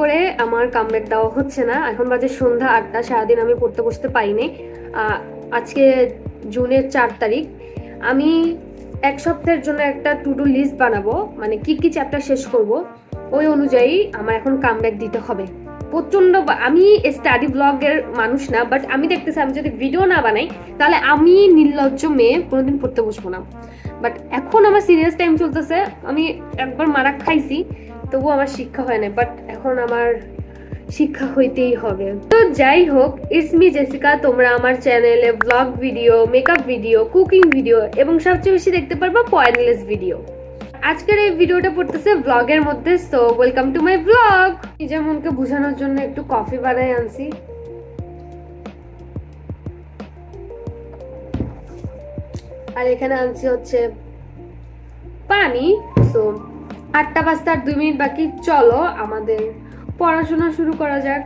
করে আমার কামব্যাক দেওয়া হচ্ছে না। এখন বাজে সন্ধ্যা 8টা, সারাদিন আমি পড়তে বসতে পাইনি। আজকে জুনের 4 তারিখ। আমি এক সপ্তাহের জন্য একটা টু ডু লিস্ট বানাবো, মানে কি কি চ্যাপ্টার শেষ করব, ওই অনুযায়ী আমার এখন কামব্যাক দিতে হবে। প্রচন্ড, আমি স্টাডি ব্লগের মানুষ না, বাট আমি দেখতেছি আমি যদি ভিডিও না বানাই তাহলে আমি নির্লজ্জ মেয়ে কোনোদিন পড়তে বসবো না। বাট এখন আমার সিরিয়াস টাইম চলতেছে, আমি একবার মারা খাইছি, তবুও আমার শিক্ষা হয় না, বাট এখন আমার শিক্ষা হইতেই হবে। তো যাই হোক, ইটস মি জেসিকা। তোমরা আমার চ্যানেলে blog video, makeup video, cooking video এবং সবচেয়ে বেশি দেখতে পারবা পয়েন্টলেস ভিডিও। আজকের এই ভিডিওটা পড়তেছে ব্লগের মধ্যে, so welcome to my blog. নিজের মনকে বোঝানোর জন্য একটু কফি বানাই আনছি। আর এখানে আনছি হচ্ছে পানি। সো 8টা বাজতে আর 2 মিনিট বাকি, চলো আমাদের পড়াশোনা শুরু করা যাক।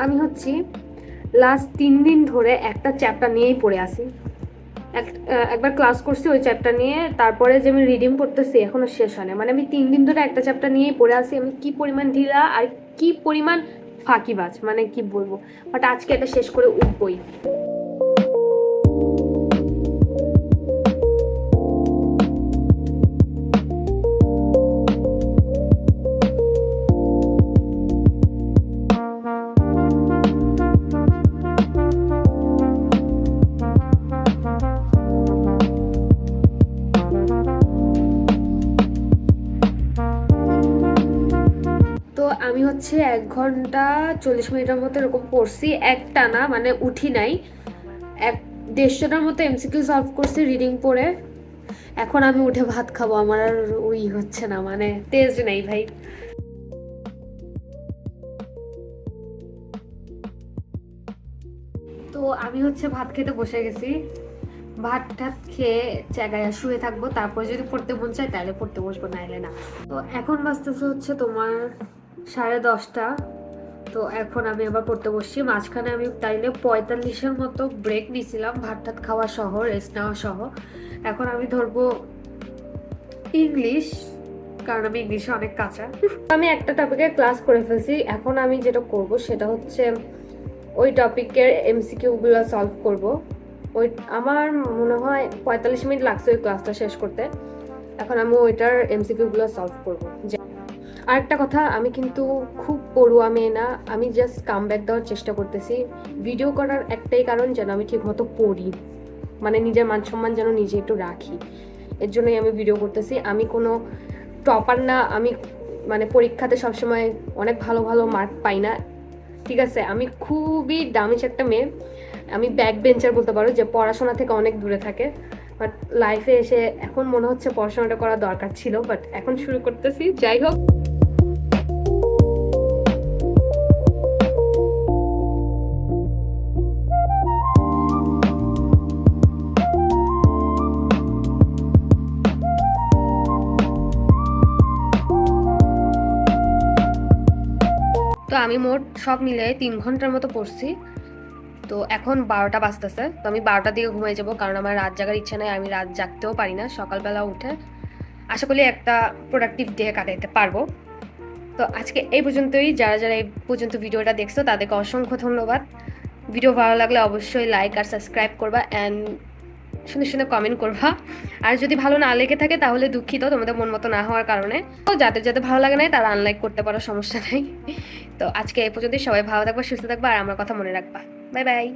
আমি হচ্ছি লাস্ট 3 দিন ধরে একটা চ্যাপ্টার নিয়েই পড়ে আসি। একবার ক্লাস করছি ওই চ্যাপ্টার নিয়ে, তারপরে যে আমি রিডিং করতেছি এখনো শেষ হয় না। মানে আমি 3 দিন ধরে একটা চ্যাপ্টার নিয়েই পড়ে আসি। আমি কি পরিমাণ ঢিলা আর কি পরিমাণ ফাঁকিবাজ, মানে কি বলবো, বাট আজকে এটা শেষ করে উঠবই। আমি হচ্ছে 1 ঘন্টা 40 মিনিটের মতো এরকম পড়ছি একটানা, মানে উঠি নাই। 150টার মতো এমসিকিউ সলভ করছি রিডিং পড়ে। এখন আমি উঠে ভাত খাবো, আমার আর ওই হচ্ছে না, মানে তেজ নেই ভাই। তো আমি হচ্ছে ভাত খেতে বসে গেছি। ভাত টাত খেয়ে জায়গায় শুয়ে থাকবো, তারপরে যদি পড়তে মন চায় তাহলে পড়তে বসবো, নাইলে না। তো এখন বাজতেছে হচ্ছে তোমার 10:30। তো এখন আমি আবার পড়তে বসছি। মাঝখানে আমি তাইলে 45-এর মতো ব্রেক নিয়েছিলাম, ভাত টাত খাওয়া সহ, রেস্ট নেওয়া সহ। এখন আমি ধরবো ইংলিশ, কারণ আমি ইংলিশে অনেক কাঁচা। আমি একটা টপিকের ক্লাস করে ফেলছি। এখন আমি যেটা করব সেটা হচ্ছে ওই টপিকের এমসিকিউ গুলো সলভ করব। ওই আমার মনে হয় 45 মিনিট লাগছে ওই ক্লাসটা শেষ করতে। এখন আমি ওইটার এমসিকিউ গুলো সলভ করবো। আরেকটা কথা, আমি কিন্তু খুব পড়ুয়া মেয়ে না, আমি জাস্ট কামব্যাক দেওয়ার চেষ্টা করতেছি। ভিডিও করার একটাই কারণ, যেন আমি ঠিকমতো পড়ি, মানে নিজের মান সম্মান যেন নিজে একটু রাখি, এর জন্যই আমি ভিডিও করতেছি। আমি কোনো টপার না, আমি মানে পরীক্ষাতে সবসময় অনেক ভালো ভালো মার্ক পাই না, ঠিক আছে। আমি খুবই ডামিজ একটা মেয়ে, আমি ব্যাক বেঞ্চার বলতে পারো, যে পড়াশোনা থেকে অনেক দূরে থাকে। বাট লাইফে এসে এখন মনে হচ্ছে পড়াশোনাটা করা দরকার ছিল, বাট এখন শুরু করতেছি। যাই হোক, তো আমি মোট সব মিলে 3 ঘন্টার মতো পড়ছি। তো এখন 12টা বাজতেছে। তো আমি 12টার দিকে ঘুমাই যাবো, কারণ আমার রাত জাগার ইচ্ছা নেই। আমি রাত জাগতেও পারি না, সকালবেলা উঠে আশা করি একটা প্রোডাক্টিভ ডে কাটাইতে পারবো। তো আজকে এই পর্যন্তই। যারা যারা এই পর্যন্ত ভিডিওটা দেখছো তাদেরকে অসংখ্য ধন্যবাদ। ভিডিও ভালো লাগলে অবশ্যই লাইক আর সাবস্ক্রাইব করবা, অ্যান্ড সুন্দর সুন্দর কমেন্ট করবা। আর যদি ভালো না লেগে থাকে তাহলে দুঃখিত, তোমাদের মন মতো না হওয়ার কারণে। তো যাদের যাদের ভালো লাগে নাই তারা আনলাইক করতে পারো, সমস্যা নেই। তো আজকে এই পর্যন্তই। সবাই ভালো থাকবা, সুস্থ থাকবা, আর আমার কথা মনে রাখবা। Bye bye.